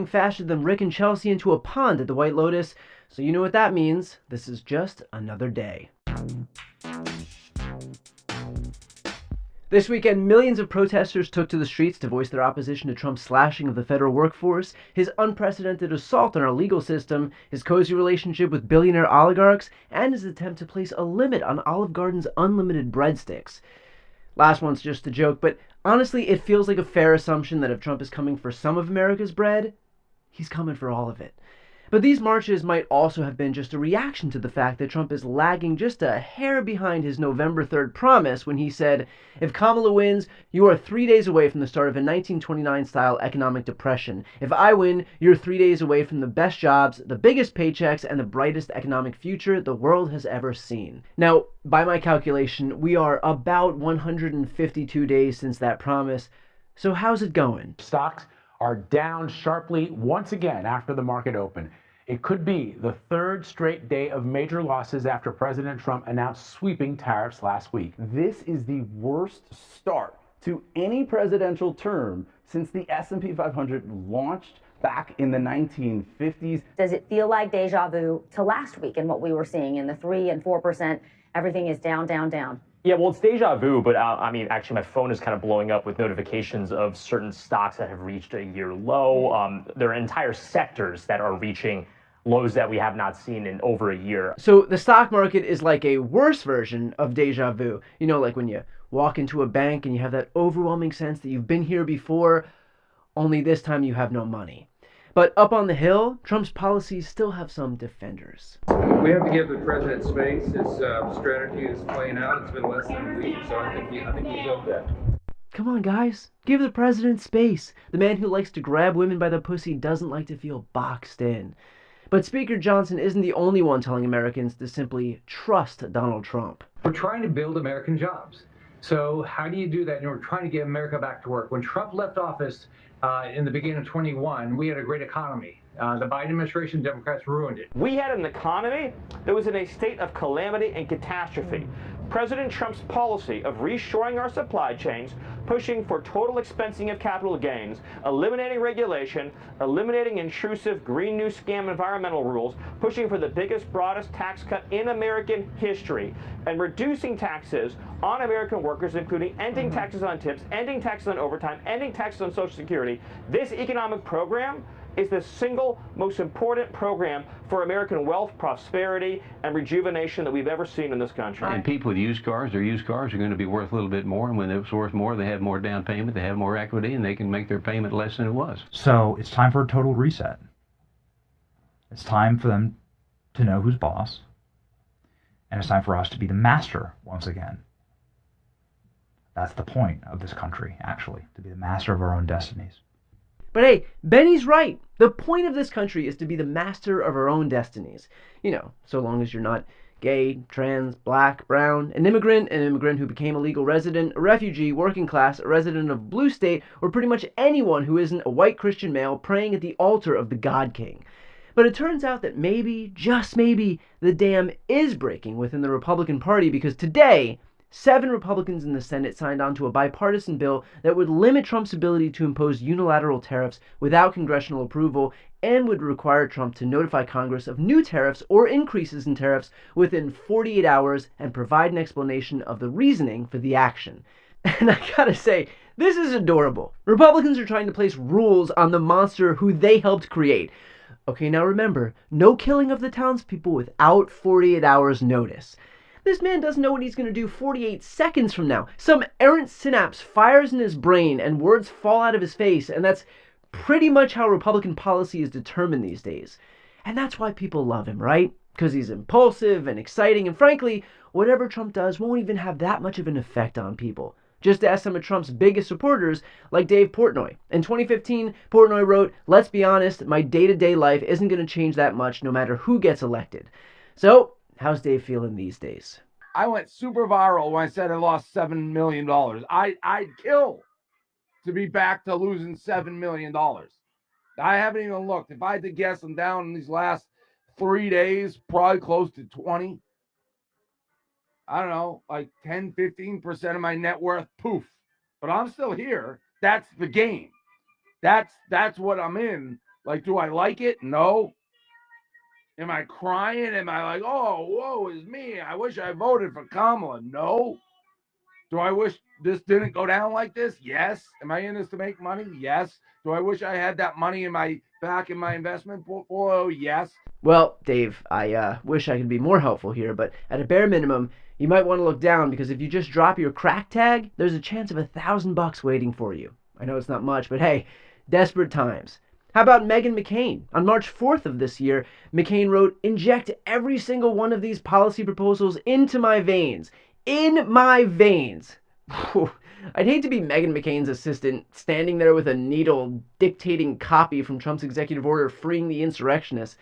faster than Rick and Chelsea into a pond at the White Lotus, so you know what that means. This is just another day. This weekend, millions of protesters took to the streets to voice their opposition to Trump's slashing of the federal workforce, his unprecedented assault on our legal system, his cozy relationship with billionaire oligarchs, and his attempt to place a limit on Olive Garden's unlimited breadsticks. Last one's just a joke, but honestly, it feels like a fair assumption that if Trump is coming for some of America's bread, he's coming for all of it. But these marches might also have been just a reaction to the fact that Trump is lagging just a hair behind his November 3rd promise when he said, if Kamala wins, you are 3 days away from the start of a 1929-style economic depression. If I win, you're 3 days away from the best jobs, the biggest paychecks, and the brightest economic future the world has ever seen. Now, by my calculation, we are about 152 days since that promise. So how's it going? Stocks are down sharply once again after the market opened. It could be the third straight day of major losses after President Trump announced sweeping tariffs last week. This is the worst start to any presidential term since the S&P 500 launched back in the 1950s. Does it feel like deja vu to last week and what we were seeing in the 3 and 4%? Everything is down, down, down. Yeah, well, it's deja vu, but I mean, actually, my phone is kind of blowing up with notifications of certain stocks that have reached a year low. There are entire sectors that are reaching lows that we have not seen in over a year. So the stock market is like a worse version of deja vu. You know, like when you walk into a bank and you have that overwhelming sense that you've been here before, only this time you have no money. But up on the Hill, Trump's policies still have some defenders. We have to give the president space. His strategy is playing out. It's been less than a week, so I think he's owed that. Come on, guys. Give the president space. The man who likes to grab women by the pussy doesn't like to feel boxed in. But Speaker Johnson isn't the only one telling Americans to simply trust Donald Trump. We're trying to build American jobs. So how do you do that? And we're trying to get America back to work. When Trump left office in the beginning of 21, we had a great economy. The Biden administration, Democrats ruined it. We had an economy that was in a state of calamity and catastrophe. President Trump's policy of reshoring our supply chains, pushing for total expensing of capital gains, eliminating regulation, eliminating intrusive Green New Scam environmental rules, pushing for the biggest, broadest tax cut in American history, and reducing taxes on American workers, including ending taxes on tips, ending taxes on overtime, ending taxes on Social Security. This economic program is the single most important program for American wealth, prosperity, and rejuvenation that we've ever seen in this country. And people with used cars, their used cars are going to be worth a little bit more, and when it's worth more, they have more down payment, they have more equity, and they can make their payment less than it was. So it's time for a total reset. It's time for them to know who's boss, and it's time for us to be the master once again. That's the point of this country, actually, to be the master of our own destinies. But hey, Benny's right. The point of this country is to be the master of our own destinies. You know, so long as you're not gay, trans, black, brown, an immigrant who became a legal resident, a refugee, working class, a resident of blue state, or pretty much anyone who isn't a white Christian male praying at the altar of the God King. But it turns out that maybe, just maybe, the dam is breaking within the Republican Party because today, 7 Republicans in the Senate signed on to a bipartisan bill that would limit Trump's ability to impose unilateral tariffs without congressional approval and would require Trump to notify Congress of new tariffs or increases in tariffs within 48 hours and provide an explanation of the reasoning for the action. And I gotta say, this is adorable. Republicans are trying to place rules on the monster who they helped create. Okay, now remember, no killing of the townspeople without 48 hours notice. This man doesn't know what he's going to do 48 seconds from now. Some errant synapse fires in his brain and words fall out of his face, and that's pretty much how Republican policy is determined these days. And that's why people love him, right? Because he's impulsive and exciting, and frankly, whatever Trump does won't even have that much of an effect on people. Just ask some of Trump's biggest supporters, like Dave Portnoy. In 2015, Portnoy wrote, "Let's be honest, my day-to-day life isn't going to change that much no matter who gets elected." So, how's Dave feeling these days? I went super viral when I said I lost $7 million. I'd kill to be back to losing $7 million. I haven't even looked. If I had to guess, I'm down in these last 3 days, probably close to 20. I don't know, like 10, 15% of my net worth, poof. But I'm still here. That's the game. That's what I'm in. Like, do I like it? No. Am I crying? Am I like, oh, woe is me. I wish I voted for Kamala? No. Do I wish this didn't go down like this? Yes. Am I in this to make money? Yes. Do I wish I had that money in my investment portfolio? Yes. Well, Dave, I wish I could be more helpful here, but at a bare minimum, you might want to look down because if you just drop your crack tag, there's a chance of $1,000 waiting for you. I know it's not much, but hey, desperate times. How about Meghan McCain? On March 4th of this year, McCain wrote, "Inject every single one of these policy proposals into my veins. In my veins." I'd hate to be Meghan McCain's assistant, standing there with a needle dictating copy from Trump's executive order freeing the insurrectionists.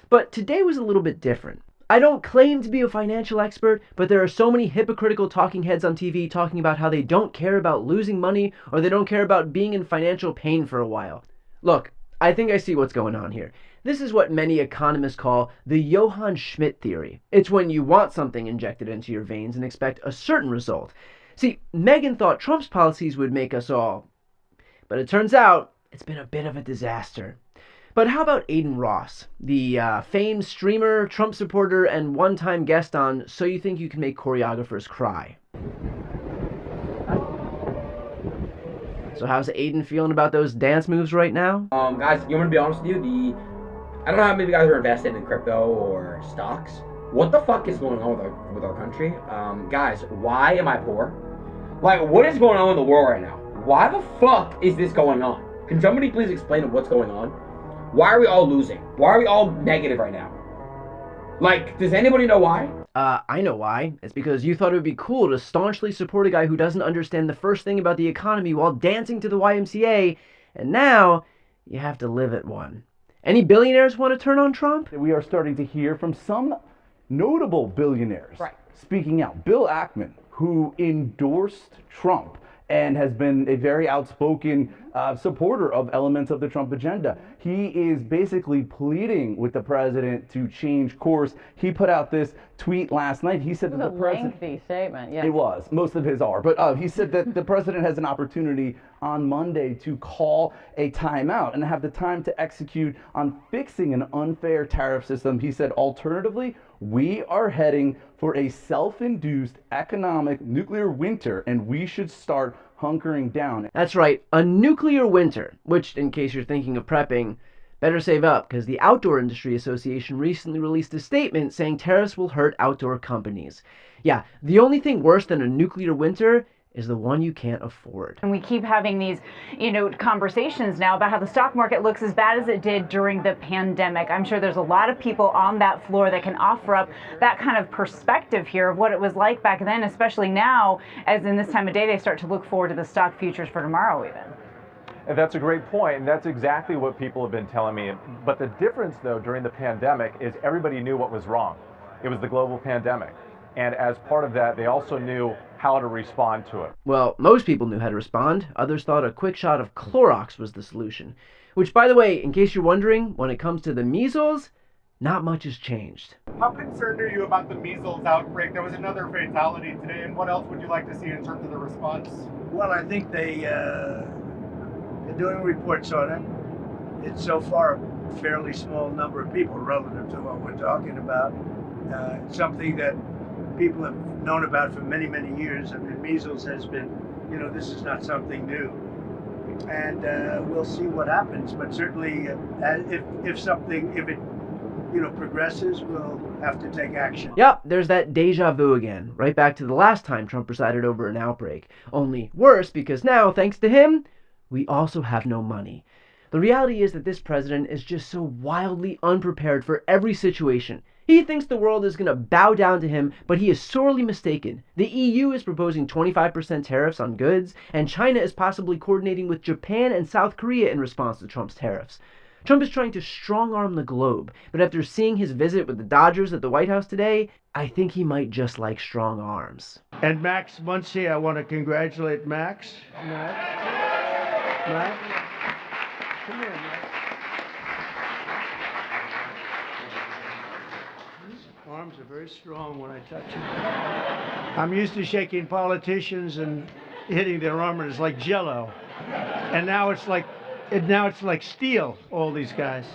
But today was a little bit different. I don't claim to be a financial expert, but there are so many hypocritical talking heads on TV talking about how they don't care about losing money or they don't care about being in financial pain for a while. Look, I think I see what's going on here. This is what many economists call the Johann Schmidt theory. It's when you want something injected into your veins and expect a certain result. See, Meghan thought Trump's policies would make us all, but it turns out it's been a bit of a disaster. But how about Aiden Ross, the famed streamer, Trump supporter, and one-time guest on So You Think You Can Make Choreographers Cry? So how's Aiden feeling about those dance moves right now? Guys, you want me to be honest with you? I don't know how many of you guys are invested in crypto or stocks. What the fuck is going on with our country? Guys, why am I poor? Like, what is going on in the world right now? Why the fuck is this going on? Can somebody please explain what's going on? Why are we all losing? Why are we all negative right now? Like, does anybody know why? I know why. It's because you thought it would be cool to staunchly support a guy who doesn't understand the first thing about the economy while dancing to the YMCA, and now you have to live at one. Any billionaires want to turn on Trump? We are starting to hear from some notable billionaires speaking out. Bill Ackman, who endorsed Trump and has been a very outspoken supporter of elements of the Trump agenda. He is basically pleading with the president to change course. He put out this tweet last night. He said that the president... lengthy statement, yeah. It was. Most of his are. But he said that the president has an opportunity on Monday to call a timeout and have the time to execute on fixing an unfair tariff system. He said, alternatively, we are heading for a self-induced economic nuclear winter, and we should start hunkering down. That's right, a nuclear winter, which, in case you're thinking of prepping, better save up, because the Outdoor Industry Association recently released a statement saying tariffs will hurt outdoor companies. Yeah, the only thing worse than a nuclear winter is the one you can't afford. And we keep having these, conversations now about how the stock market looks as bad as it did during the pandemic. I'm sure there's a lot of people on that floor that can offer up that kind of perspective here of what it was like back then, especially now, as in this time of day, they start to look forward to the stock futures for tomorrow even. And that's a great point, and that's exactly what people have been telling me. But the difference, though, during the pandemic is everybody knew what was wrong. It was the global pandemic. And as part of that, they also knew how to respond to it. Well, most people knew how to respond. Others thought a quick shot of Clorox was the solution. Which, by the way, in case you're wondering, when it comes to the measles, not much has changed. How concerned are you about the measles outbreak? There was another fatality today, and what else would you like to see in terms of the response? Well, I think they're doing reports on it. It's so far a fairly small number of people relative to what we're talking about. Something that people have known about for many, many years. I mean, measles has been, this is not something new. And we'll see what happens. But certainly, if it progresses, we'll have to take action. Yep, there's that deja vu again, right back to the last time Trump presided over an outbreak. Only worse, because now, thanks to him, we also have no money. The reality is that this president is just so wildly unprepared for every situation. He thinks the world is going to bow down to him, but he is sorely mistaken. The EU is proposing 25% tariffs on goods, and China is possibly coordinating with Japan and South Korea in response to Trump's tariffs. Trump is trying to strong-arm the globe, but after seeing his visit with the Dodgers at the White House today, I think he might just like strong arms. And Max Muncy, I want to congratulate Max. Max? Come here, Max. Arms are very strong when I touch them. I'm used to shaking politicians and hitting their arm, and it's like Jell-O. And now it's like And now it's like steel, all these guys.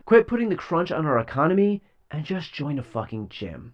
Quit putting the crunch on our economy and just join a fucking gym.